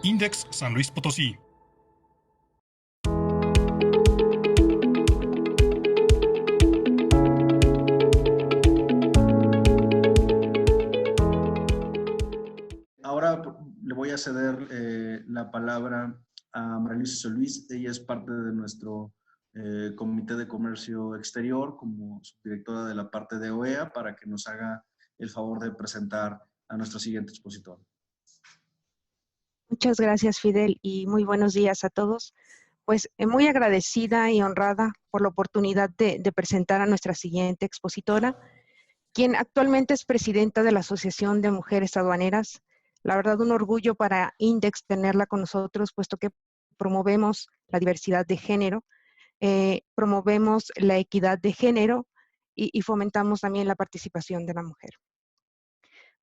Index San Luis Potosí. Ahora le voy a ceder la palabra a María Luisa Solís. Ella es parte de nuestro Comité de Comercio Exterior como subdirectora de la parte de OEA para que nos haga el favor de presentar a nuestro siguiente expositor. Muchas gracias, Fidel, y muy buenos días a todos. Pues muy agradecida y honrada por la oportunidad de presentar a nuestra siguiente expositora, quien actualmente es presidenta de la Asociación de Mujeres Aduaneras. La verdad, un orgullo para Index tenerla con nosotros, puesto que promovemos la diversidad de género, promovemos la equidad de género y fomentamos también la participación de la mujer.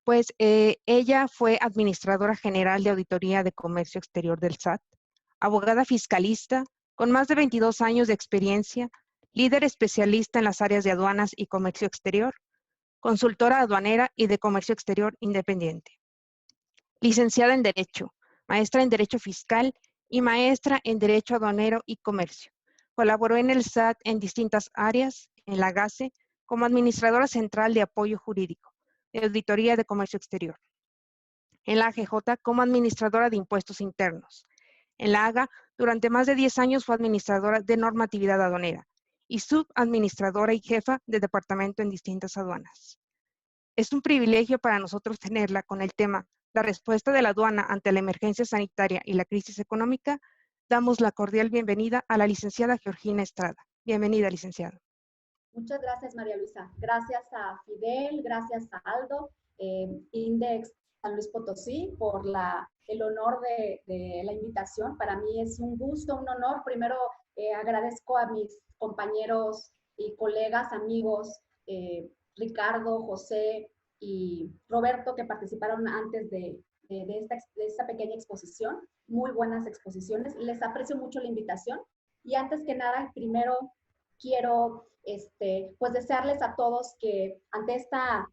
Pues ella fue administradora general de Auditoría de Comercio Exterior del SAT, abogada fiscalista con más de 22 años de experiencia, líder especialista en las áreas de aduanas y comercio exterior, consultora aduanera y de comercio exterior independiente. Licenciada en Derecho, maestra en Derecho Fiscal y maestra en Derecho Aduanero y Comercio. Colaboró en el SAT en distintas áreas, en la GACE, como administradora central de apoyo jurídico, de Auditoría de Comercio Exterior. En la AGJ como administradora de impuestos internos. En la AGA, durante más de 10 años fue administradora de normatividad aduanera y subadministradora y jefa de departamento en distintas aduanas. Es un privilegio para nosotros tenerla con el tema La respuesta de la aduana ante la emergencia sanitaria y la crisis económica. Damos la cordial bienvenida a la licenciada Georgina Estrada. Bienvenida, licenciada. Muchas gracias, María Luisa. Gracias a Fidel, gracias a Aldo, Index San Luis Potosí, por el honor de la invitación. Para mí es un gusto, un honor. Primero, agradezco a mis compañeros y colegas, amigos, Ricardo, José y Roberto, que participaron antes de esta pequeña exposición. Muy buenas exposiciones. Les aprecio mucho la invitación. Y antes que nada, primero quiero pues desearles a todos que ante esta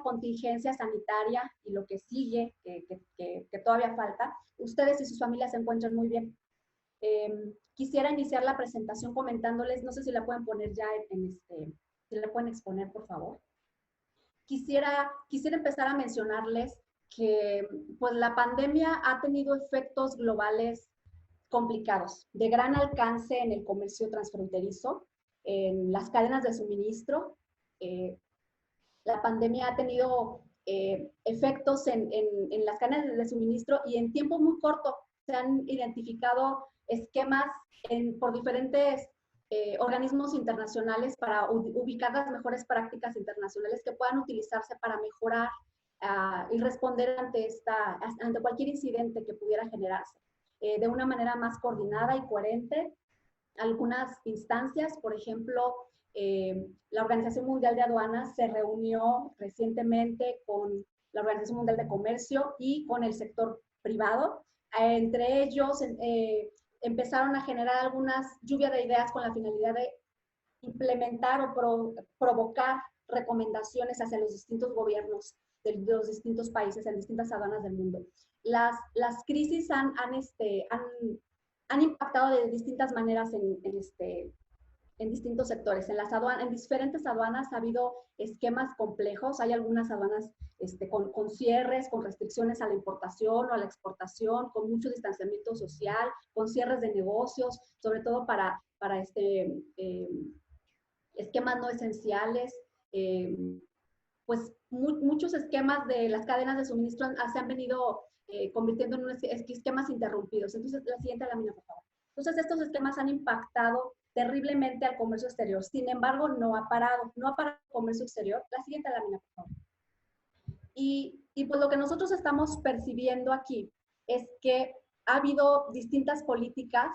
contingencia sanitaria y lo que sigue, que todavía falta, ustedes y sus familias se encuentren muy bien. Quisiera iniciar la presentación comentándoles, no sé si la pueden poner ya si la pueden exponer, por favor. Quisiera empezar a mencionarles que pues la pandemia ha tenido efectos globales complicados, de gran alcance en el comercio transfronterizo, en las cadenas de suministro. La pandemia ha tenido efectos en las cadenas de suministro y en tiempo muy corto se han identificado esquemas por diferentes organismos internacionales para ubicar las mejores prácticas internacionales que puedan utilizarse para mejorar y responder ante cualquier incidente que pudiera generarse de una manera más coordinada y coherente. Algunas instancias, por ejemplo, la Organización Mundial de Aduanas se reunió recientemente con la Organización Mundial de Comercio y con el sector privado. Entre ellos empezaron a generar algunas lluvias de ideas con la finalidad de implementar o provocar recomendaciones hacia los distintos gobiernos de los distintos países en distintas aduanas del mundo. Las crisis han impactado de distintas maneras en distintos sectores. En diferentes aduanas ha habido esquemas complejos. Hay algunas aduanas con cierres, con restricciones a la importación o a la exportación, con mucho distanciamiento social, con cierres de negocios, sobre todo para esquemas no esenciales. Pues muchos esquemas de las cadenas de suministro se han venido convirtiendo en unos esquemas interrumpidos. Entonces, la siguiente lámina, por favor. Entonces, estos esquemas han impactado terriblemente al comercio exterior. Sin embargo, no ha parado el comercio exterior. La siguiente lámina, por favor. Y pues lo que nosotros estamos percibiendo aquí es que ha habido distintas políticas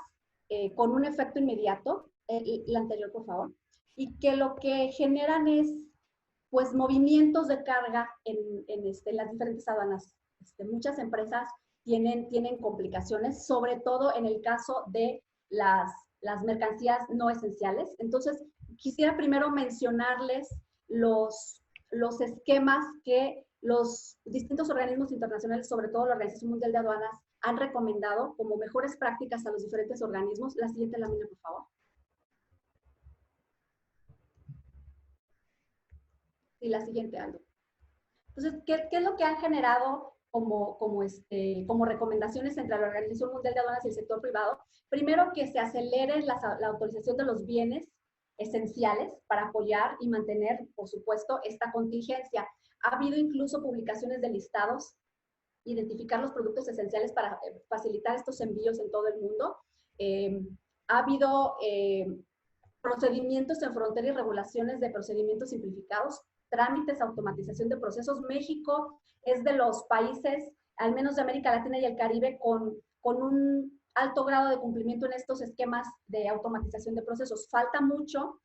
con un efecto inmediato. La anterior, por favor. Y que lo que generan es pues movimientos de carga en las diferentes aduanas. Muchas empresas tienen complicaciones, sobre todo en el caso de las mercancías no esenciales. Entonces, quisiera primero mencionarles los esquemas que los distintos organismos internacionales, sobre todo la Organización Mundial de Aduanas, han recomendado como mejores prácticas a los diferentes organismos. La siguiente lámina, por favor. Y la siguiente, Aldo. Entonces, ¿qué es lo que han generado como recomendaciones entre la Organización Mundial de Aduanas y el sector privado? Primero, que se acelere la autorización de los bienes esenciales para apoyar y mantener, por supuesto, esta contingencia. Ha habido incluso publicaciones de listados, identificar los productos esenciales para facilitar estos envíos en todo el mundo. Ha habido procedimientos en frontera y regulaciones de procedimientos simplificados, trámites, automatización de procesos. México es de los países, al menos de América Latina y el Caribe, con un alto grado de cumplimiento en estos esquemas de automatización de procesos. Falta mucho.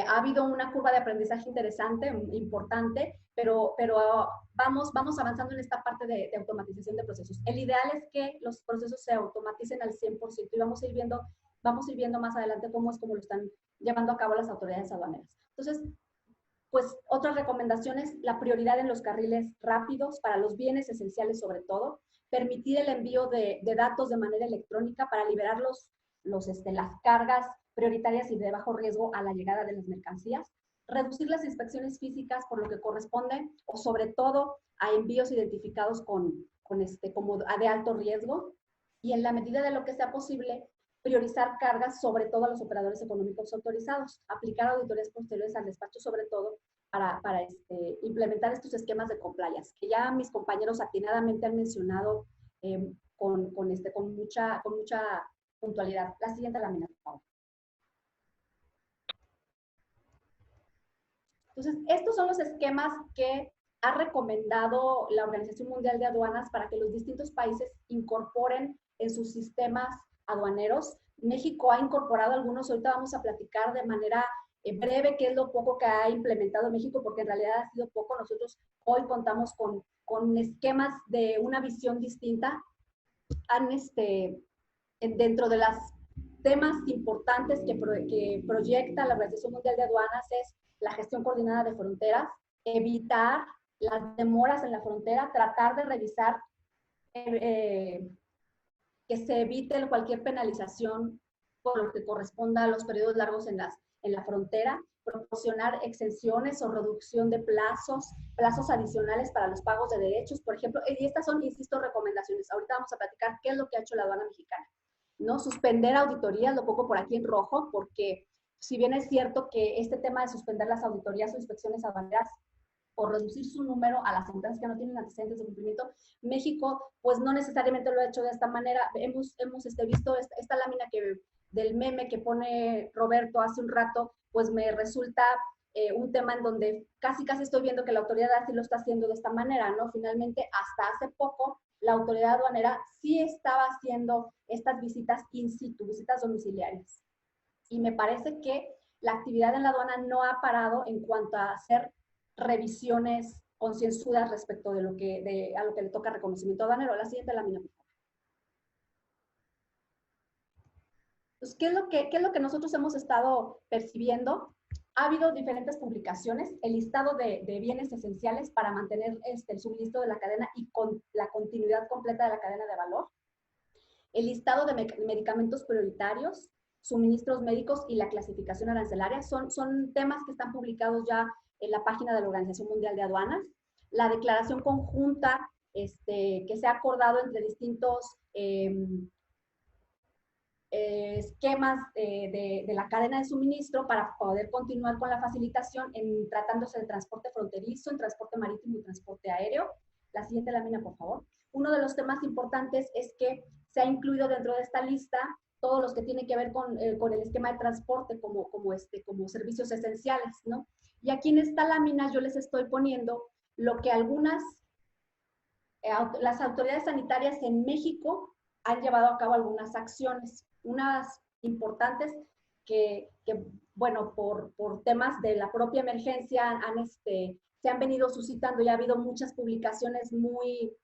Ha habido una curva de aprendizaje interesante, importante, pero vamos avanzando en esta parte de automatización de procesos. El ideal es que los procesos se automaticen al 100% y vamos a ir viendo más adelante cómo lo están llevando a cabo las autoridades aduaneras. Entonces, pues otras recomendaciones: la prioridad en los carriles rápidos para los bienes esenciales sobre todo, permitir el envío de datos de manera electrónica para liberar las cargas prioritarias y de bajo riesgo a la llegada de las mercancías, reducir las inspecciones físicas por lo que corresponde o sobre todo a envíos identificados como de alto riesgo, y en la medida de lo que sea posible, priorizar cargas sobre todo a los operadores económicos autorizados, aplicar auditorías posteriores al despacho sobre todo para implementar estos esquemas de compliance, que ya mis compañeros atinadamente han mencionado con mucha puntualidad. La siguiente lámina, por favor. Entonces, estos son los esquemas que ha recomendado la Organización Mundial de Aduanas para que los distintos países incorporen en sus sistemas aduaneros. México ha incorporado algunos, ahorita vamos a platicar de manera breve qué es lo poco que ha implementado México, porque en realidad ha sido poco. Nosotros hoy contamos con esquemas de una visión distinta. Dentro de los temas importantes que proyecta la Organización Mundial de Aduanas es la gestión coordinada de fronteras, evitar las demoras en la frontera, tratar de revisar que se evite cualquier penalización por lo que corresponda a los periodos largos en la frontera, proporcionar exenciones o reducción de plazos adicionales para los pagos de derechos, por ejemplo. Y estas son, insisto, recomendaciones. Ahorita vamos a platicar qué es lo que ha hecho la aduana mexicana, ¿no? Suspender auditorías, lo pongo por aquí en rojo, porque si bien es cierto que este tema de suspender las auditorías o inspecciones aduaneras o reducir su número a las empresas que no tienen antecedentes de cumplimiento, México pues no necesariamente lo ha hecho de esta manera. Hemos visto esta lámina del meme que pone Roberto hace un rato, pues me resulta un tema en donde casi estoy viendo que la autoridad así lo está haciendo de esta manera, ¿no? Finalmente, hasta hace poco, la autoridad aduanera sí estaba haciendo estas visitas in situ, visitas domiciliarias. Y me parece que la actividad en la aduana no ha parado en cuanto a hacer revisiones concienzudas respecto a lo que le toca reconocimiento aduanero. La siguiente lámina, por favor. Pues, ¿qué es lo que nosotros hemos estado percibiendo? Ha habido diferentes publicaciones, el listado de bienes esenciales para mantener el suministro de la cadena y con la continuidad completa de la cadena de valor, el listado de medicamentos prioritarios, suministros médicos y la clasificación arancelaria. Son temas que están publicados ya en la página de la Organización Mundial de Aduanas. La declaración conjunta que se ha acordado entre distintos esquemas de la cadena de suministro para poder continuar con la facilitación en tratándose de transporte fronterizo, en transporte marítimo y transporte aéreo. La siguiente lámina, por favor. Uno de los temas importantes es que se ha incluido dentro de esta lista todos los que tienen que ver con el esquema de transporte como servicios esenciales, ¿no? Y aquí en esta lámina yo les estoy poniendo lo que las autoridades sanitarias en México han llevado a cabo algunas acciones, unas importantes que bueno, por temas de la propia emergencia se han venido suscitando y ha habido muchas publicaciones muy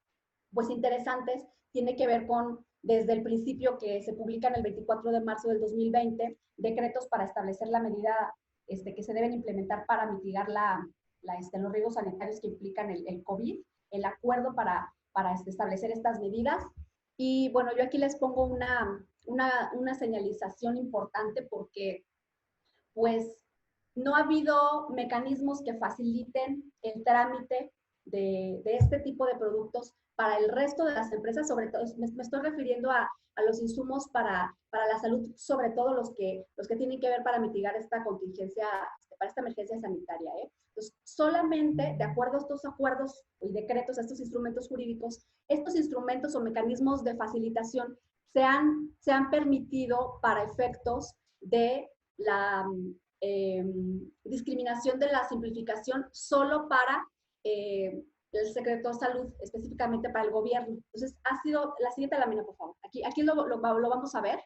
pues interesantes. Tiene que ver con, desde el principio que se publican el 24 de marzo del 2020, decretos para establecer la medida que se deben implementar para mitigar los riesgos sanitarios que implican el COVID, el acuerdo para establecer estas medidas, Y bueno, yo aquí les pongo una señalización importante porque pues no ha habido mecanismos que faciliten el trámite de este tipo de productos para el resto de las empresas, sobre todo, me estoy refiriendo a los insumos para la salud, sobre todo los que tienen que ver para mitigar esta contingencia, para esta emergencia sanitaria. Entonces, solamente de acuerdo a estos acuerdos y decretos, a estos instrumentos jurídicos, estos instrumentos o mecanismos de facilitación se han permitido para efectos de la discriminación de la simplificación solo para el secreto de salud, específicamente para el gobierno. Entonces, ha sido la siguiente lámina, por favor. Aquí lo vamos a ver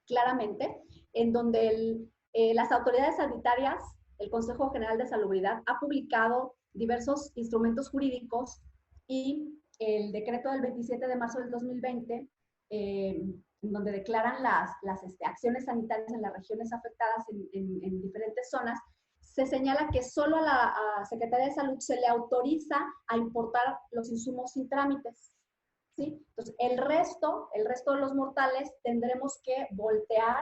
claramente, en donde las autoridades sanitarias, el Consejo General de Salubridad, ha publicado diversos instrumentos jurídicos y el decreto del 27 de marzo del 2020, en donde declaran las acciones sanitarias en las regiones afectadas en diferentes zonas, se señala que solo a la Secretaría de Salud se le autoriza a importar los insumos sin trámites. ¿Sí? Entonces, el resto de los mortales tendremos que voltear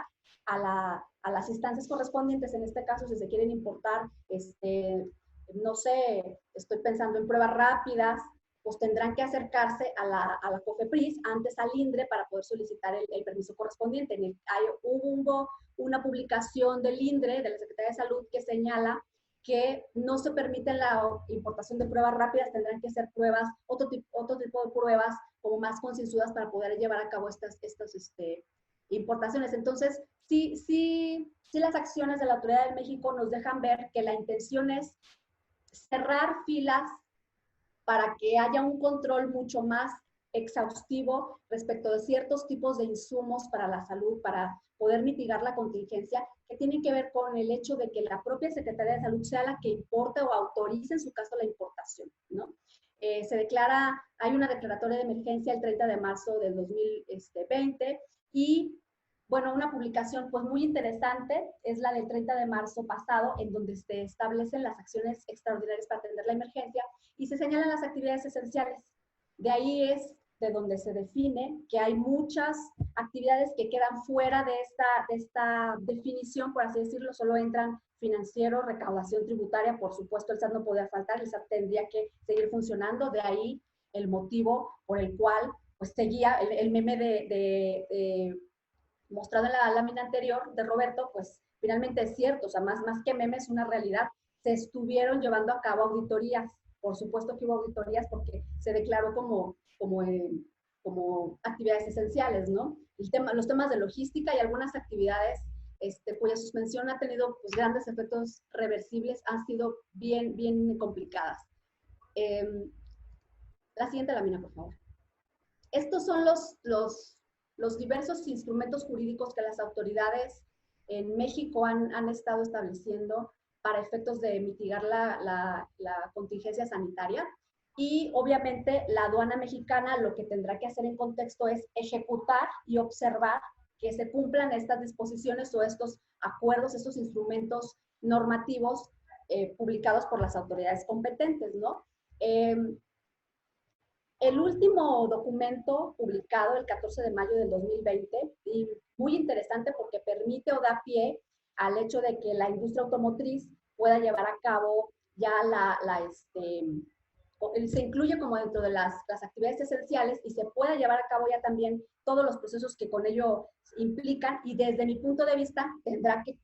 a las instancias correspondientes. En este caso, si se quieren importar, no sé, estoy pensando en pruebas rápidas, pues tendrán que acercarse a la COFEPRIS, antes al INDRE, para poder solicitar el permiso correspondiente. Hubo una publicación del INDRE, de la Secretaría de Salud, que señala que no se permite la importación de pruebas rápidas, tendrán que ser pruebas, otro tipo de pruebas como más concienzudas para poder llevar a cabo estas importaciones. Entonces, sí las acciones de la Autoridad de México nos dejan ver que la intención es cerrar filas para que haya un control mucho más exhaustivo respecto de ciertos tipos de insumos para la salud, para poder mitigar la contingencia, que tienen que ver con el hecho de que la propia Secretaría de Salud sea la que importe o autorice en su caso la importación, ¿no? Hay una declaratoria de emergencia el 30 de marzo del 2020 y, bueno, una publicación pues muy interesante es la del 30 de marzo pasado, en donde se establecen las acciones extraordinarias para atender la emergencia y se señalan las actividades esenciales. De ahí es de donde se define que hay muchas actividades que quedan fuera de esta definición, por así decirlo, solo entran financiero, recaudación tributaria, por supuesto el SAT no podía faltar, el SAT tendría que seguir funcionando, de ahí el motivo por el cual pues seguía el meme mostrado en la lámina anterior de Roberto, pues finalmente es cierto, o sea, más que meme es una realidad, se estuvieron llevando a cabo auditorías, por supuesto que hubo auditorías porque se declaró como actividades esenciales, ¿no? Los temas de logística y algunas actividades cuya suspensión ha tenido pues, grandes efectos reversibles, han sido bien complicadas. La siguiente lámina, por favor. Estos son los diversos instrumentos jurídicos que las autoridades en México han estado estableciendo para efectos de mitigar la contingencia sanitaria. Y obviamente la aduana mexicana lo que tendrá que hacer en contexto es ejecutar y observar que se cumplan estas disposiciones o estos acuerdos, estos instrumentos normativos publicados por las autoridades competentes, ¿no? El último documento publicado el 14 de mayo del 2020, y muy interesante porque permite o da pie al hecho de que la industria automotriz pueda llevar a cabo ya se incluye como dentro de las actividades esenciales y se pueda llevar a cabo ya también todos los procesos que con ello implican y desde mi punto de vista tendrá que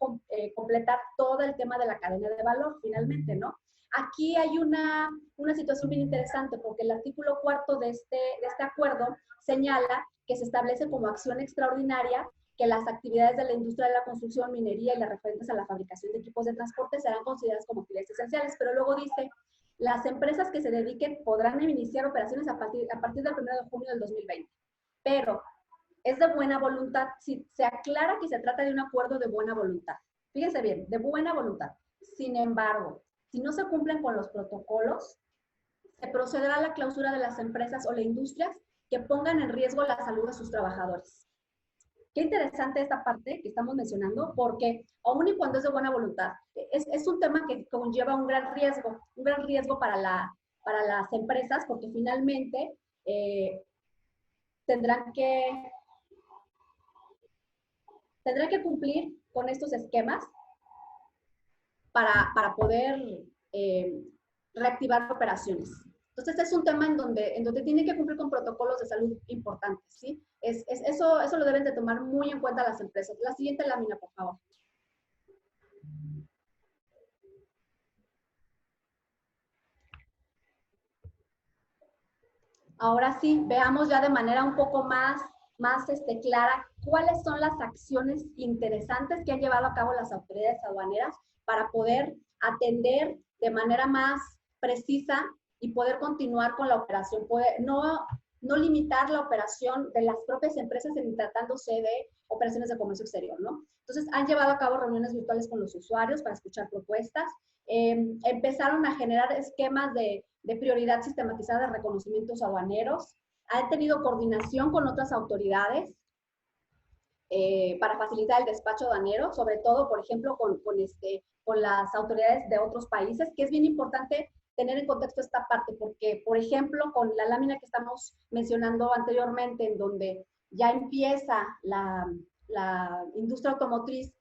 completar todo el tema de la cadena de valor finalmente, ¿no? Aquí hay una situación bien interesante porque el artículo 4 de este acuerdo señala que se establece como acción extraordinaria que las actividades de la industria de la construcción, minería y las referentes a la fabricación de equipos de transporte serán consideradas como actividades esenciales, pero luego dice, las empresas que se dediquen podrán iniciar operaciones a partir del 1 de junio del 2020, pero es de buena voluntad, si se aclara que se trata de un acuerdo de buena voluntad. Fíjense bien, de buena voluntad. Sin embargo, si no se cumplen con los protocolos, se procederá a la clausura de las empresas o las industrias que pongan en riesgo la salud de sus trabajadores. Qué interesante esta parte que estamos mencionando, porque aun y cuando es de buena voluntad, es un tema que conlleva un gran riesgo para las empresas, porque finalmente tendrán que cumplir con estos esquemas para poder reactivar operaciones. Entonces, este es un tema en donde tienen que cumplir con protocolos de salud importantes, ¿sí? Eso lo deben de tomar muy en cuenta las empresas. La siguiente lámina, por favor. Ahora sí, veamos ya de manera un poco más clara cuáles son las acciones interesantes que han llevado a cabo las autoridades aduaneras para poder atender de manera más precisa y poder continuar con la operación, no limitar la operación de las propias empresas en tratándose de operaciones de comercio exterior, ¿no? Entonces, han llevado a cabo reuniones virtuales con los usuarios para escuchar propuestas, empezaron a generar esquemas de prioridad sistematizada de reconocimientos aduaneros, han tenido coordinación con otras autoridades para facilitar el despacho aduanero, sobre todo, por ejemplo, con las autoridades de otros países, que es bien importante tener en contexto esta parte, porque, por ejemplo, con la lámina que estamos mencionando anteriormente, en donde ya empieza la industria automotriz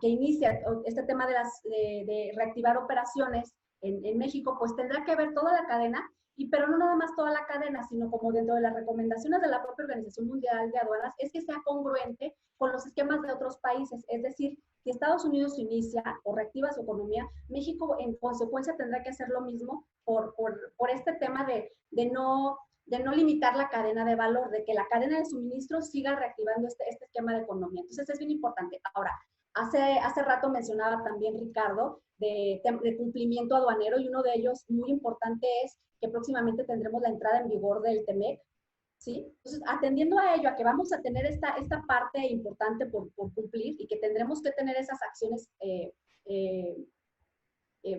que inicia este tema de reactivar operaciones en México, pues tendrá que ver toda la cadena, pero no nada más toda la cadena, sino como dentro de las recomendaciones de la propia Organización Mundial de Aduanas, es que sea congruente con los esquemas de otros países. Es decir, si Estados Unidos inicia o reactiva su economía, México en consecuencia tendrá que hacer lo mismo por este tema de no limitar la cadena de valor, de que la cadena de suministro siga reactivando este esquema de economía. Entonces es bien importante. Ahora, hace rato mencionaba también Ricardo de cumplimiento aduanero, y uno de ellos muy importante es que próximamente tendremos la entrada en vigor del TEMEC, ¿sí? Entonces, atendiendo a ello, a que vamos a tener esta parte importante por cumplir y que tendremos que tener esas acciones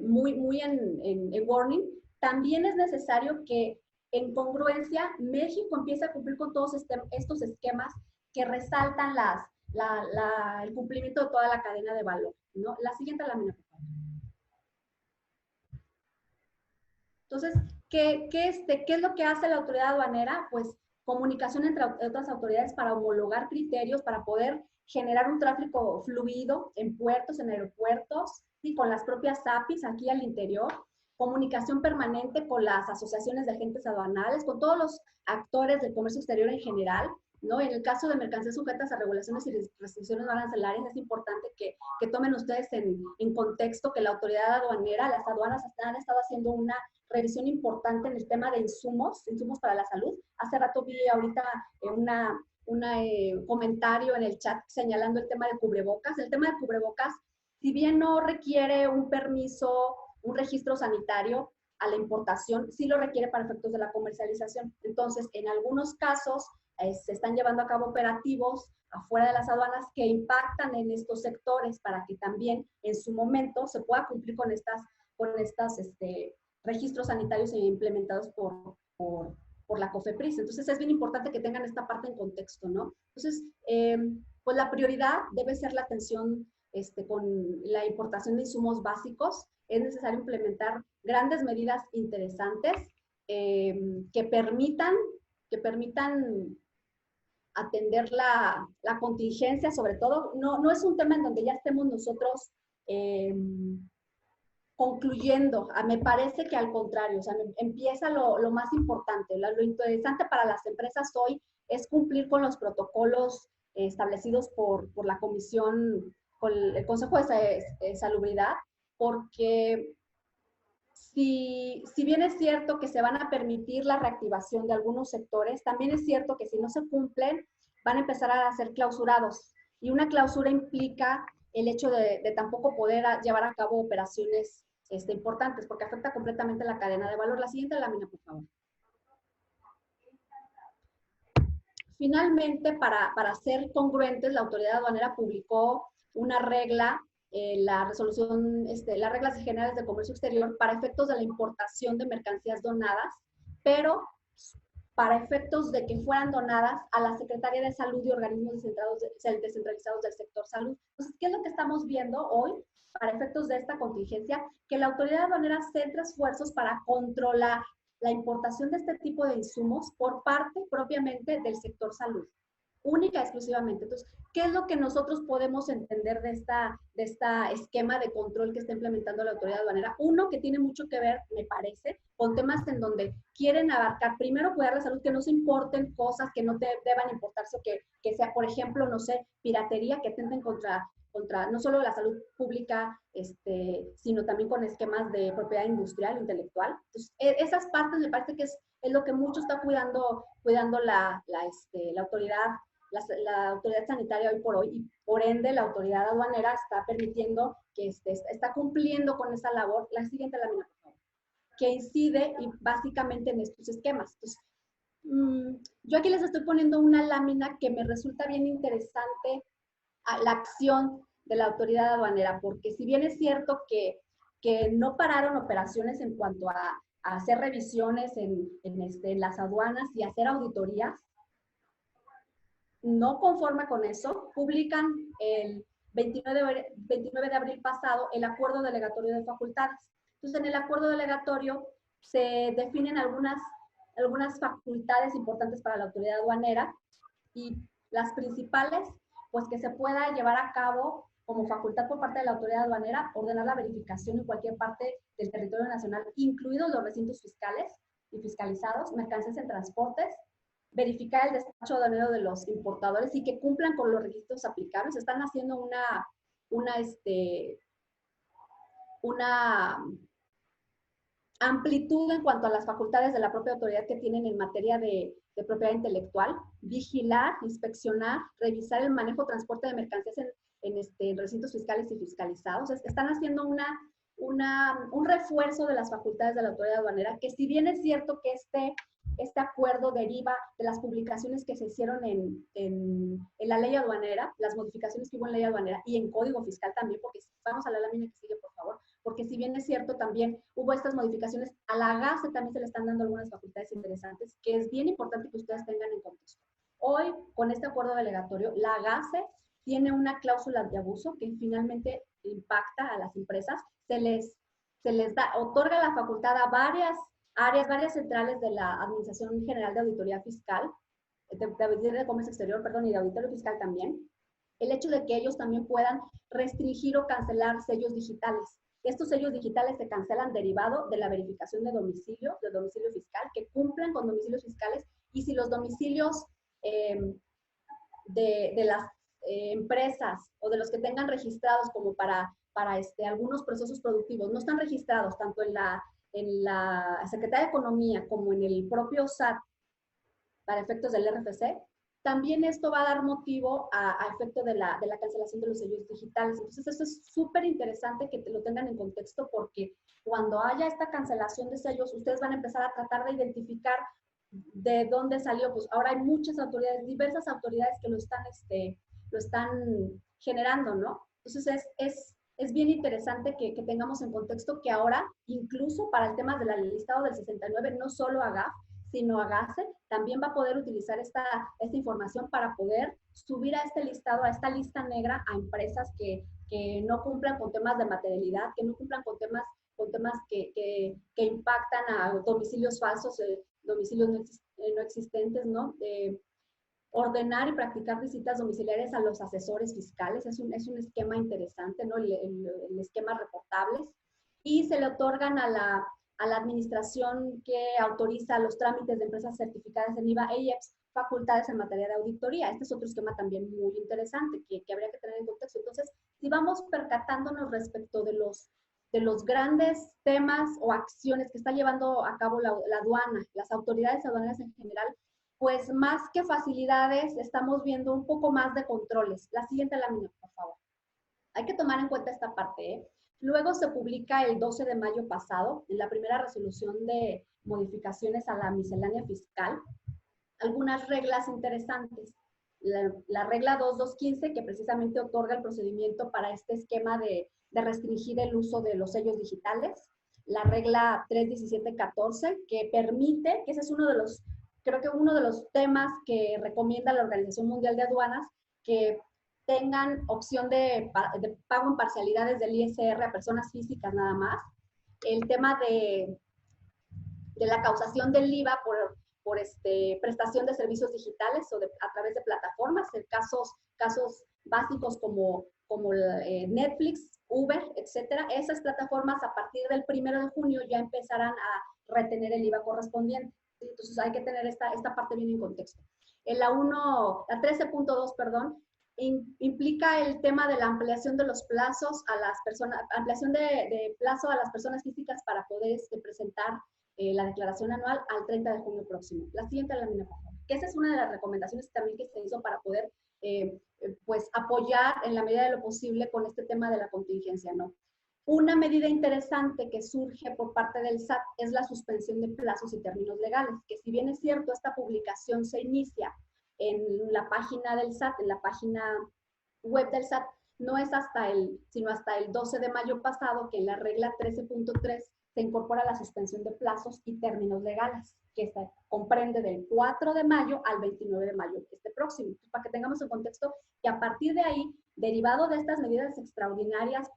muy en warning, también es necesario que en congruencia México empiece a cumplir con todos estos esquemas que resaltan el cumplimiento de toda la cadena de valor, ¿no? La siguiente lámina, por favor. Entonces, ¿qué es lo que hace la autoridad aduanera? Pues comunicación entre otras autoridades para homologar criterios, para poder generar un tráfico fluido en puertos, en aeropuertos, y con las propias APIs aquí al interior, comunicación permanente con las asociaciones de agentes aduanales, con todos los actores del comercio exterior en general, ¿no? En el caso de mercancías sujetas a regulaciones y restricciones arancelarias, es importante que tomen ustedes en contexto que la autoridad aduanera, las aduanas han estado haciendo una revisión importante en el tema de insumos para la salud. Hace rato vi ahorita un comentario en el chat señalando el tema de cubrebocas. El tema de cubrebocas, si bien no requiere un permiso, un registro sanitario a la importación, sí lo requiere para efectos de la comercialización. Entonces, en algunos casos se están llevando a cabo operativos afuera de las aduanas que impactan en estos sectores para que también en su momento se pueda cumplir con estas registros sanitarios implementados por la COFEPRIS. Entonces, es bien importante que tengan esta parte en contexto, ¿no? Entonces, pues la prioridad debe ser la atención con la importación de insumos básicos. Es necesario implementar grandes medidas interesantes que permitan atender la contingencia, sobre todo. No es un tema en donde ya estemos nosotros concluyendo. Me parece que al contrario, o sea, empieza lo más importante. Lo interesante para las empresas hoy es cumplir con los protocolos establecidos por la comisión, con el Consejo de Salubridad, porque si bien es cierto que se van a permitir la reactivación de algunos sectores, también es cierto que si no se cumplen, van a empezar a ser clausurados. Y una clausura implica el hecho de tampoco poder llevar a cabo operaciones importantes, porque afecta completamente la cadena de valor. La siguiente lámina, por favor. Finalmente, para ser congruentes, la autoridad aduanera publicó una regla, la resolución, las reglas generales de comercio exterior para efectos de la importación de mercancías donadas, pero para efectos de que fueran donadas a la Secretaría de Salud y organismos descentralizados del sector salud. Entonces, ¿qué es lo que estamos viendo hoy para efectos de esta contingencia? Que la autoridad aduanera centra esfuerzos para controlar la importación de este tipo de insumos por parte propiamente del sector salud, única y exclusivamente. Entonces, ¿qué es lo que nosotros podemos entender de esta esquema de control que está implementando la autoridad aduanera? Uno, que tiene mucho que ver, me parece, con temas en donde quieren abarcar, primero, cuidar la salud, que no se importen cosas que no deban importarse, o que sea, por ejemplo, no sé, piratería, que atenten contra no solo la salud pública, sino también con esquemas de propiedad industrial, intelectual. Entonces, esas partes me parece que es lo que mucho está cuidando la autoridad, la autoridad sanitaria hoy por hoy, y por ende la autoridad aduanera está permitiendo que está cumpliendo con esa labor. La siguiente lámina, por favor, que incide y básicamente en estos esquemas. Entonces, yo aquí les estoy poniendo una lámina que me resulta bien interesante, la acción de la autoridad aduanera, porque si bien es cierto que no pararon operaciones en cuanto a hacer revisiones en las aduanas y hacer auditorías, no conforme con eso, publican el 29 de abril pasado el acuerdo delegatorio de facultades. Entonces, en el acuerdo delegatorio se definen algunas facultades importantes para la autoridad aduanera, y las principales, pues que se pueda llevar a cabo como facultad por parte de la autoridad aduanera, ordenar la verificación en cualquier parte del territorio nacional, incluidos los recintos fiscales y fiscalizados, mercancías en transportes, verificar el despacho aduanero de los importadores y que cumplan con los requisitos aplicables. Están haciendo una amplitud en cuanto a las facultades de la propia autoridad que tienen en materia de propiedad intelectual, vigilar, inspeccionar, revisar el manejo, transporte de mercancías en recintos fiscales y fiscalizados. Están haciendo un refuerzo de las facultades de la autoridad aduanera, que si bien es cierto que este acuerdo deriva de las publicaciones que se hicieron en la ley aduanera, las modificaciones que hubo en ley aduanera y en código fiscal también, porque vamos a la lámina que sigue, por favor, porque si bien es cierto también hubo estas modificaciones, a la AGACE también se le están dando algunas facultades interesantes, que es bien importante que ustedes tengan en contexto. Hoy, con este acuerdo delegatorio, la AGACE tiene una cláusula de abuso que finalmente impacta a las empresas, se les otorga la facultad a varias áreas, varias centrales de la Administración General de Auditoría Fiscal, de Comercio Exterior, perdón, y de Auditorio Fiscal también, el hecho de que ellos también puedan restringir o cancelar sellos digitales. Estos sellos digitales se cancelan derivado de la verificación de domicilio fiscal, que cumplan con domicilios fiscales, y si los domicilios de las empresas o de los que tengan registrados como para algunos procesos productivos no están registrados tanto en la Secretaría de Economía como en el propio SAT para efectos del RFC, también esto va a dar motivo a efecto de la cancelación de los sellos digitales. Entonces, esto es súper interesante que lo tengan en contexto, porque cuando haya esta cancelación de sellos, ustedes van a empezar a tratar de identificar de dónde salió. Pues ahora hay muchas autoridades, diversas autoridades que lo están generando, ¿no? Entonces, es bien interesante que tengamos en contexto que ahora, incluso para el tema del listado del 69, no solo AGAF, sino AGACE también va a poder utilizar esta información para poder subir a este listado, a esta lista negra, a empresas que no cumplan con temas de materialidad, que no cumplan con temas que impactan a domicilios falsos, domicilios no existentes, ¿no? Ordenar y practicar visitas domiciliarias a los asesores fiscales, es un esquema interesante, ¿no? El esquema reportables, y se le otorgan a la administración que autoriza los trámites de empresas certificadas en IVA e IEPS facultades en materia de auditoría. Este es otro esquema también muy interesante que habría que tener en contexto. Entonces, si vamos percatándonos respecto de los grandes temas o acciones que está llevando a cabo la aduana, las autoridades aduaneras en general, pues más que facilidades, estamos viendo un poco más de controles. La siguiente lámina, por favor. Hay que tomar en cuenta esta parte, ¿eh? Luego se publica el 12 de mayo pasado, en la primera resolución de modificaciones a la miscelánea fiscal, algunas reglas interesantes. La regla 2215, que precisamente otorga el procedimiento para este esquema de restringir el uso de los sellos digitales. La regla 31714, que permite, que ese es uno de los temas que recomienda la Organización Mundial de Aduanas, que tengan opción de pago en parcialidades del ISR a personas físicas nada más. El tema de la causación del IVA por prestación de servicios digitales o a través de plataformas, en casos básicos como Netflix, Uber, etcétera. Esas plataformas a partir del 1 de junio ya empezarán a retener el IVA correspondiente. Entonces hay que tener esta parte bien en contexto. La 13.2, perdón, implica el tema de la ampliación de los plazos a las personas, ampliación de plazo a las personas físicas para poder presentar la declaración anual al 30 de junio próximo. La siguiente lámina, por favor. Que esa es una de las recomendaciones también que se hizo para poder pues apoyar en la medida de lo posible con este tema de la contingencia, ¿no? Una medida interesante que surge por parte del SAT es la suspensión de plazos y términos legales, que si bien es cierto, esta publicación se inicia en la página del SAT, en la página web del SAT, no es sino hasta el 12 de mayo pasado, que en la regla 13.3 se incorpora la suspensión de plazos y términos legales, que comprende del 4 de mayo al 29 de mayo próximo. Para que tengamos en contexto que a partir de ahí, derivado de estas medidas extraordinarias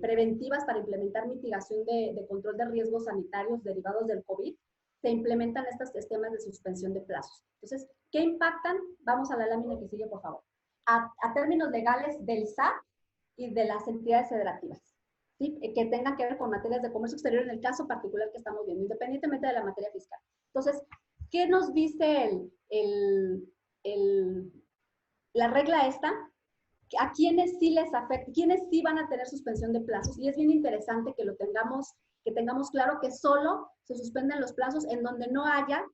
preventivas para implementar mitigación de control de riesgos sanitarios derivados del COVID, se implementan estos sistemas de suspensión de plazos. Entonces, ¿qué impactan? Vamos a la lámina que sigue, por favor. A términos legales del SAT y de las entidades federativas, ¿sí? Que tengan que ver con materias de comercio exterior en el caso particular que estamos viendo, independientemente de la materia fiscal. Entonces, ¿qué nos dice la regla esta? ¿A quiénes sí les afecta? ¿Quiénes sí van a tener suspensión de plazos? Y es bien interesante que tengamos claro que solo se suspenden los plazos en donde no haya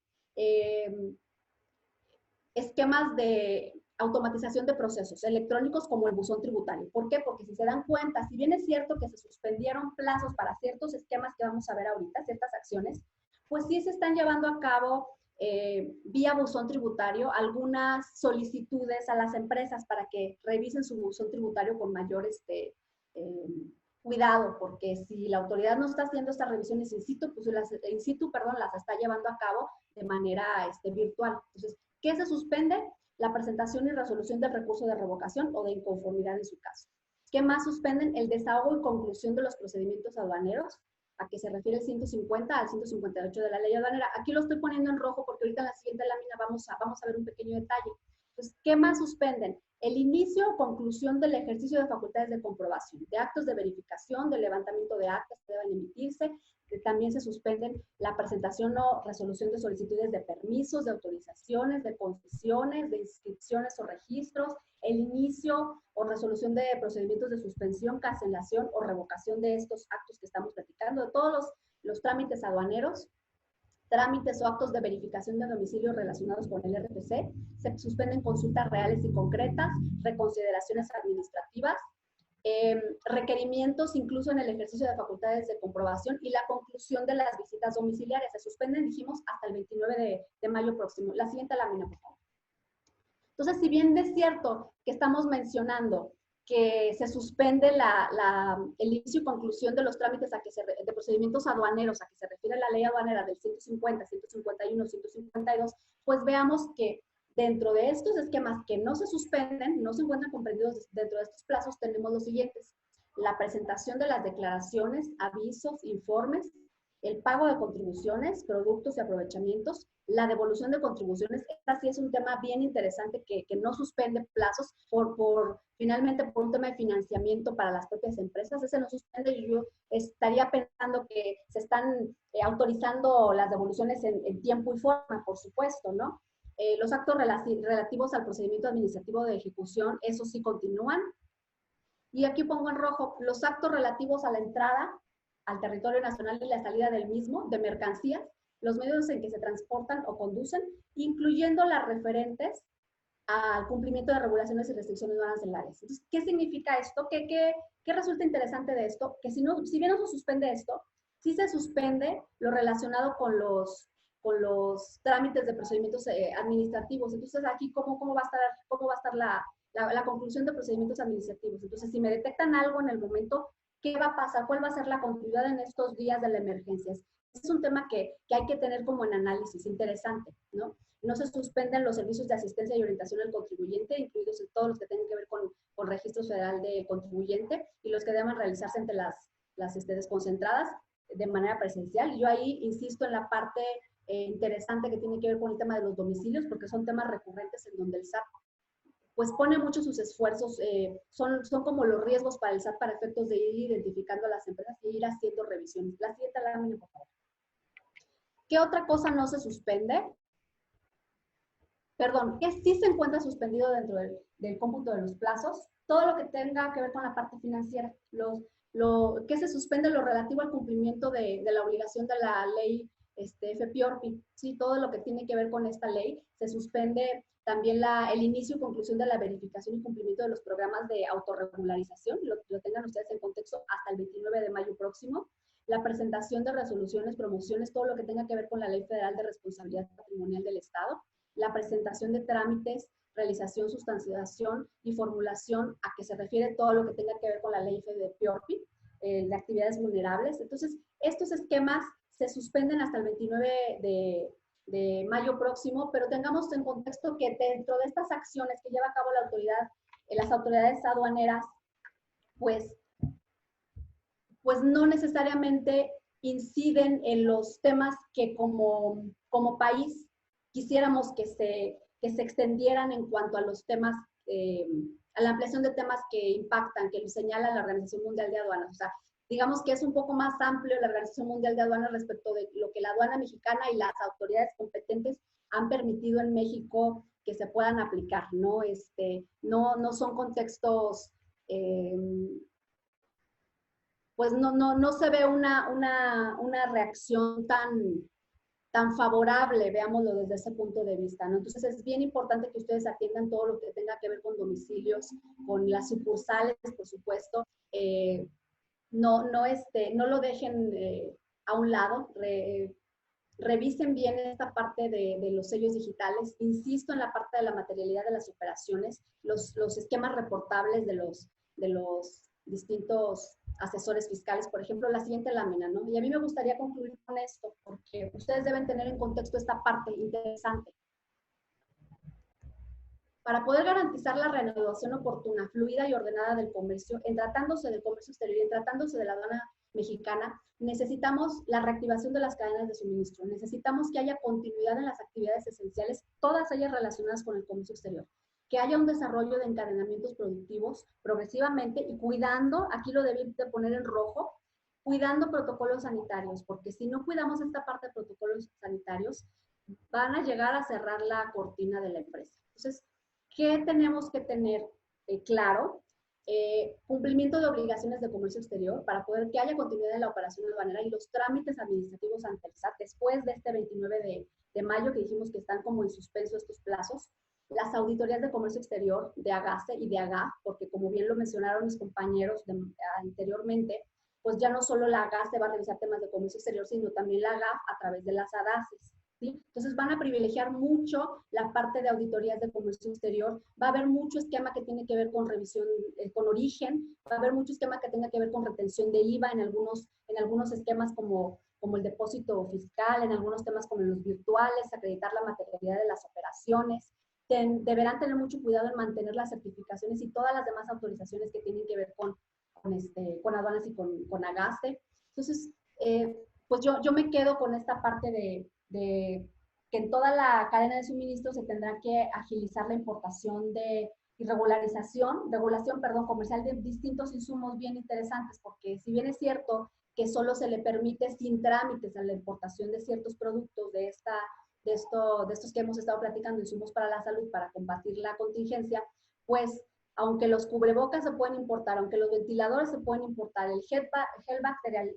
esquemas de automatización de procesos electrónicos como el buzón tributario. ¿Por qué? Porque si se dan cuenta, si bien es cierto que se suspendieron plazos para ciertos esquemas que vamos a ver ahorita, ciertas acciones, pues sí se están llevando a cabo vía buzón tributario algunas solicitudes a las empresas para que revisen su buzón tributario con mayor cuidado, porque si la autoridad no está haciendo estas revisiones in situ, pues las está llevando a cabo de manera virtual. Entonces, ¿qué se suspende? La presentación y resolución del recurso de revocación o de inconformidad en su caso. ¿Qué más suspenden? El desahogo y conclusión de los procedimientos aduaneros, a que se refiere el 150 al 158 de la ley aduanera. Aquí lo estoy poniendo en rojo porque ahorita en la siguiente lámina vamos a ver un pequeño detalle. Entonces, ¿qué más suspenden? El inicio o conclusión del ejercicio de facultades de comprobación, de actos de verificación, de levantamiento de actas que deben emitirse. También se suspenden la presentación o resolución de solicitudes de permisos, de autorizaciones, de concesiones, de inscripciones o registros, el inicio o resolución de procedimientos de suspensión, cancelación o revocación de estos actos que estamos platicando, de todos los trámites aduaneros, trámites o actos de verificación de domicilio relacionados con el RFC, se suspenden consultas reales y concretas, reconsideraciones administrativas, requerimientos incluso en el ejercicio de facultades de comprobación y la conclusión de las visitas domiciliarias. Se suspenden, dijimos, hasta el 29 de mayo próximo. La siguiente lámina, por favor. Entonces, si bien es cierto que estamos mencionando que se suspende el inicio y conclusión de los trámites de procedimientos aduaneros a que se refiere la ley aduanera del 150, 151, 152, pues veamos que dentro de estos esquemas que no se suspenden, no se encuentran comprendidos dentro de estos plazos, tenemos los siguientes: la presentación de las declaraciones, avisos, informes, el pago de contribuciones, productos y aprovechamientos, la devolución de contribuciones. Esta sí es un tema bien interesante que no suspende plazos finalmente por un tema de financiamiento para las propias empresas. Ese no suspende y yo estaría pensando que se están autorizando las devoluciones en tiempo y forma, por supuesto, ¿no? Los actos relativos al procedimiento administrativo de ejecución, esos sí continúan. Y aquí pongo en rojo los actos relativos a la entrada al territorio nacional y la salida del mismo, de mercancías, los medios en que se transportan o conducen, incluyendo las referentes al cumplimiento de regulaciones y restricciones arancelarias. Entonces, ¿qué significa esto? ¿Qué resulta interesante de esto? Que si bien no se suspende esto, sí se suspende lo relacionado con los trámites de procedimientos administrativos. Entonces, aquí, ¿cómo va a estar la conclusión de procedimientos administrativos? Entonces, si me detectan algo en el momento, ¿qué va a pasar? ¿Cuál va a ser la continuidad en estos días de la emergencia? Es un tema que hay que tener como en análisis, interesante, ¿no? No se suspenden los servicios de asistencia y orientación al contribuyente, incluidos en todos los que tengan que ver con registro federal de contribuyente y los que deban realizarse entre las desconcentradas. de manera presencial. Yo ahí insisto en la parte interesante que tiene que ver con el tema de los domicilios, porque son temas recurrentes en donde el SAT pues pone mucho sus esfuerzos, son como los riesgos para el SAT para efectos de ir identificando a las empresas y ir haciendo revisiones. La siguiente lámina, por favor. ¿Qué otra cosa no se suspende? Perdón, ¿qué sí se encuentra suspendido dentro del cómputo de los plazos? Todo lo que tenga que ver con la parte financiera. ¿Qué se suspende? Lo relativo al cumplimiento de la obligación de la ley FPORPI. Sí, todo lo que tiene que ver con esta ley. Se suspende también el inicio y conclusión de la verificación y cumplimiento de los programas de autorregularización. Lo tengan ustedes en contexto hasta el 29 de mayo próximo. La presentación de resoluciones, promociones, todo lo que tenga que ver con la Ley Federal de Responsabilidad Patrimonial del Estado. La presentación de trámites, realización, sustanciación y formulación, a que se refiere todo lo que tenga que ver con la ley de PIORPI, de actividades vulnerables. Entonces, estos esquemas se suspenden hasta el 29 de mayo próximo, pero tengamos en contexto que dentro de estas acciones que lleva a cabo la autoridad, las autoridades aduaneras, pues no necesariamente inciden en los temas que como país quisiéramos que se extendieran en cuanto a los temas, a la ampliación de temas que impactan, que lo señala la Organización Mundial de Aduanas. O sea, digamos que es un poco más amplio la Organización Mundial de Aduanas respecto de lo que la aduana mexicana y las autoridades competentes han permitido en México que se puedan aplicar, ¿no? No son contextos, pues no se ve una reacción tan favorable, veámoslo desde ese punto de vista, ¿no? Entonces es bien importante que ustedes atiendan todo lo que tenga que ver con domicilios, con las sucursales, por supuesto. No lo dejen a un lado. Revisen bien esta parte de los sellos digitales. Insisto en la parte de la materialidad de las operaciones, los esquemas reportables de los distintos asesores fiscales, por ejemplo, la siguiente lámina, ¿no? Y a mí me gustaría concluir con esto, porque ustedes deben tener en contexto esta parte interesante. Para poder garantizar la reanudación oportuna, fluida y ordenada del comercio, en tratándose del comercio exterior y en tratándose de la aduana mexicana, necesitamos la reactivación de las cadenas de suministro, necesitamos que haya continuidad en las actividades esenciales, todas ellas relacionadas con el comercio exterior, que haya un desarrollo de encadenamientos productivos progresivamente y cuidando, aquí lo debí de poner en rojo, cuidando protocolos sanitarios, porque si no cuidamos esta parte de protocolos sanitarios, van a llegar a cerrar la cortina de la empresa. Entonces, ¿qué tenemos que tener claro? Cumplimiento de obligaciones de comercio exterior para poder que haya continuidad en la operación aduanera y los trámites administrativos ante el SAT después de este 29 de mayo que dijimos que están como en suspenso estos plazos. Las auditorías de comercio exterior de AGACE y de AGA, porque como bien lo mencionaron mis compañeros anteriormente, pues ya no solo la AGACE va a revisar temas de comercio exterior, sino también la AGAF a través de las ADACES. ¿Sí? Entonces van a privilegiar mucho la parte de auditorías de comercio exterior, va a haber mucho esquema que tiene que ver con revisión, con origen, va a haber mucho esquema que tenga que ver con retención de IVA en algunos esquemas como el depósito fiscal, en algunos temas como en los virtuales, acreditar la materialidad de las operaciones. Deberán tener mucho cuidado en mantener las certificaciones y todas las demás autorizaciones que tienen que ver con aduanas y con AGACE. Entonces, pues yo me quedo con esta parte de que en toda la cadena de suministro se tendrá que agilizar la importación y regulación comercial de distintos insumos bien interesantes, porque si bien es cierto que solo se le permite sin trámites a la importación de ciertos productos de estos que hemos estado platicando, insumos para la salud, para combatir la contingencia, pues aunque los cubrebocas se pueden importar, aunque los ventiladores se pueden importar, el gel bacterial,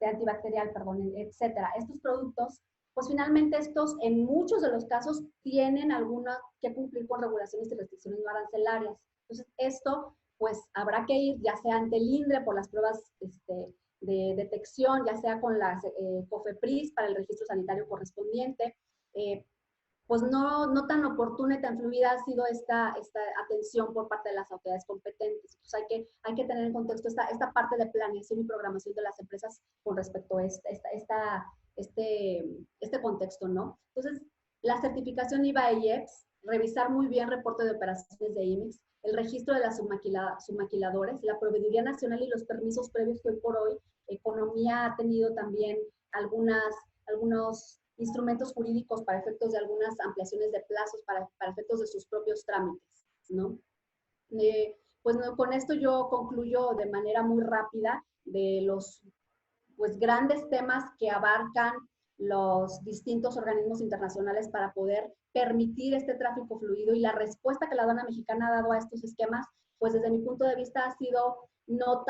antibacterial, etcétera, estos productos, pues finalmente estos en muchos de los casos tienen alguna que cumplir con regulaciones y restricciones no arancelarias. Entonces esto pues habrá que ir ya sea ante el INDRE por las pruebas de detección, ya sea con la COFEPRIS para el registro sanitario correspondiente. Pues no tan oportuna y tan fluida ha sido esta atención por parte de las autoridades competentes. Entonces hay que tener en contexto esta parte de planeación y programación de las empresas con respecto a este contexto, ¿no? Entonces, la certificación IVA e IEPS, revisar muy bien reporte de operaciones de IMEX, el registro de las submaquiladores, la proveeduría nacional y los permisos previos que hoy por hoy economía ha tenido también algunos instrumentos jurídicos para efectos de algunas ampliaciones de plazos, para efectos de sus propios trámites, ¿no? Pues no, con esto yo concluyo de manera muy rápida de los pues, grandes temas que abarcan los distintos organismos internacionales para poder permitir este tráfico fluido, y la respuesta que la aduana mexicana ha dado a estos esquemas, pues desde mi punto de vista ha sido no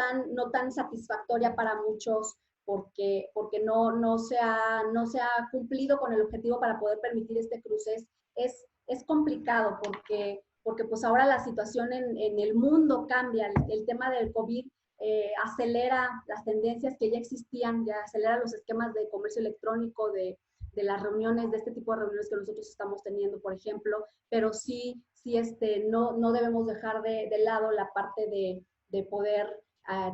tan satisfactoria para muchos, porque no se ha cumplido con el objetivo para poder permitir este cruce. Es complicado porque pues ahora la situación en el mundo cambia, el tema del COVID acelera las tendencias que ya existían, ya acelera los esquemas de comercio electrónico, de las reuniones, de este tipo de reuniones que nosotros estamos teniendo, por ejemplo, pero sí no debemos dejar de lado la parte de poder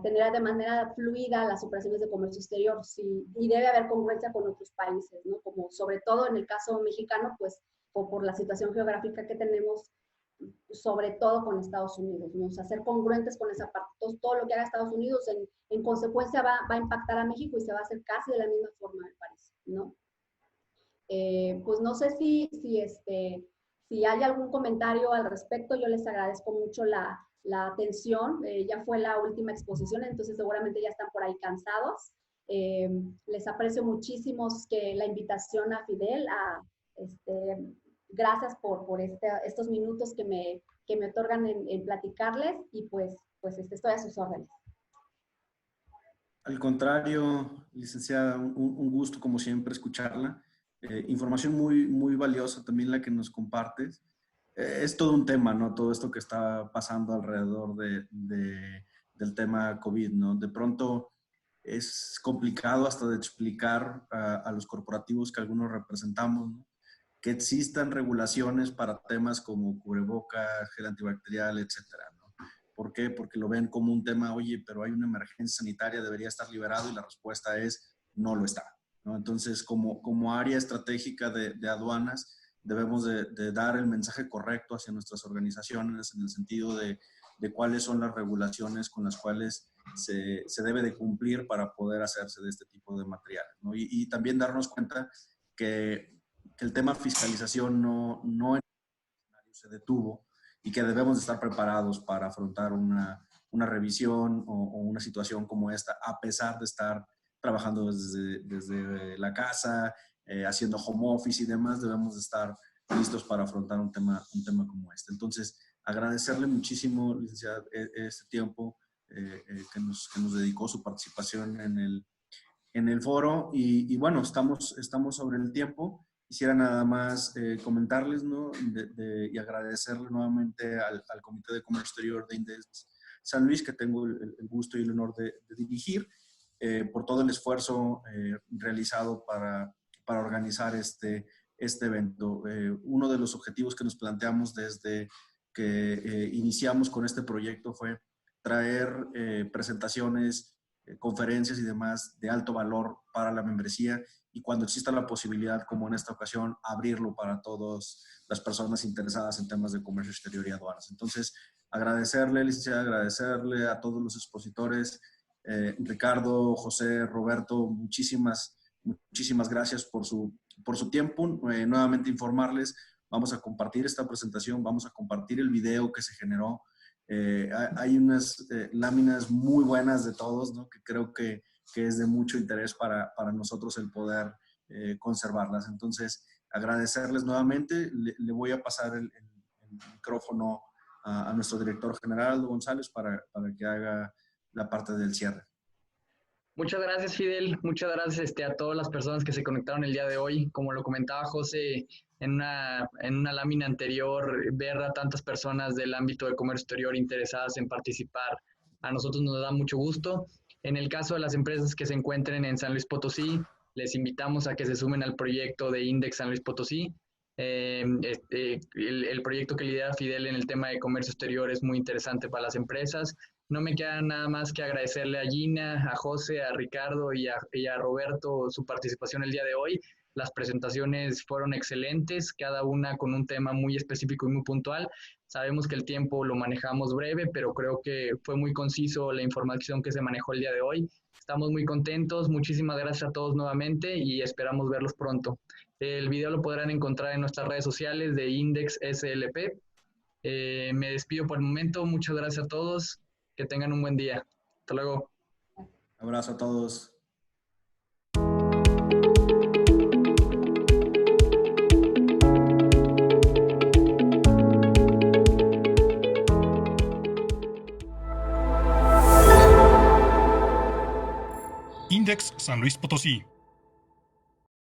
tener de manera fluida las operaciones de comercio exterior, sí, y debe haber congruencia con otros países, ¿no? Como sobre todo en el caso mexicano, pues por la situación geográfica que tenemos, sobre todo con Estados Unidos, ¿no? O sea, ser congruentes con esa parte. Entonces, todo lo que haga Estados Unidos en consecuencia va a impactar a México y se va a hacer casi de la misma forma, me parece, ¿no? Pues no sé si hay algún comentario al respecto. Yo les agradezco mucho la atención. Ya fue la última exposición, entonces seguramente ya están por ahí cansados. Les aprecio muchísimo la invitación a Fidel, gracias por estos minutos que me otorgan en platicarles, y pues estoy a sus órdenes. Al contrario, licenciada, un gusto como siempre escucharla. Información muy, muy valiosa también la que nos compartes. Es todo un tema, ¿no? Todo esto que está pasando alrededor del tema COVID, ¿no? De pronto es complicado hasta de explicar a los corporativos que algunos representamos, ¿no? Que existan regulaciones para temas como cubrebocas, gel antibacterial, etcétera, ¿no? ¿Por qué? Porque lo ven como un tema, oye, pero hay una emergencia sanitaria, debería estar liberado, y la respuesta es, no lo está, ¿no? Entonces, como área estratégica de aduanas, debemos de dar el mensaje correcto hacia nuestras organizaciones en el sentido de cuáles son las regulaciones con las cuales se debe de cumplir para poder hacerse de este tipo de materiales, ¿no? Y también darnos cuenta que el tema fiscalización no en el escenario se detuvo, y que debemos de estar preparados para afrontar una revisión o una situación como esta, a pesar de estar trabajando desde la casa, haciendo home office y demás. Debemos de estar listos para afrontar un tema como este. Entonces, agradecerle muchísimo, licenciada, este tiempo que nos dedicó, su participación en el foro, y bueno, estamos sobre el tiempo. Quisiera nada más comentarles, ¿no? Y agradecerle nuevamente al Comité de Comercio Exterior de INDEX San Luis, que tengo el gusto y el honor de dirigir, por todo el esfuerzo realizado para organizar este evento. Uno de los objetivos que nos planteamos desde que iniciamos con este proyecto fue traer presentaciones, conferencias y demás de alto valor para la membresía, y cuando exista la posibilidad, como en esta ocasión, abrirlo para todas las personas interesadas en temas de comercio exterior y aduanas. Entonces, agradecerle, licenciada, agradecerle a todos los expositores, Ricardo, José, Roberto, muchísimas gracias por su tiempo. Nuevamente informarles, vamos a compartir esta presentación, vamos a compartir el video que se generó. Hay unas láminas muy buenas de todos, ¿no? Que creo que es de mucho interés para nosotros el poder conservarlas. Entonces, agradecerles nuevamente. Le voy a pasar el micrófono a nuestro director general, Aldo González, para que haga la parte del cierre. Muchas gracias, Fidel. Muchas gracias a todas las personas que se conectaron el día de hoy. Como lo comentaba José en una lámina anterior, ver a tantas personas del ámbito de comercio exterior interesadas en participar, a nosotros nos da mucho gusto. En el caso de las empresas que se encuentren en San Luis Potosí, les invitamos a que se sumen al proyecto de INDEX San Luis Potosí. El proyecto que lidera Fidel en el tema de comercio exterior es muy interesante para las empresas. No me queda nada más que agradecerle a Gina, a José, a Ricardo y a Roberto su participación el día de hoy. Las presentaciones fueron excelentes, cada una con un tema muy específico y muy puntual. Sabemos que el tiempo lo manejamos breve, pero creo que fue muy conciso la información que se manejó el día de hoy. Estamos muy contentos, muchísimas gracias a todos nuevamente y esperamos verlos pronto. El video lo podrán encontrar en nuestras redes sociales de Index SLP. Me despido por el momento, muchas gracias a todos, que tengan un buen día. Hasta luego. Abrazo a todos. Index San Luis Potosí.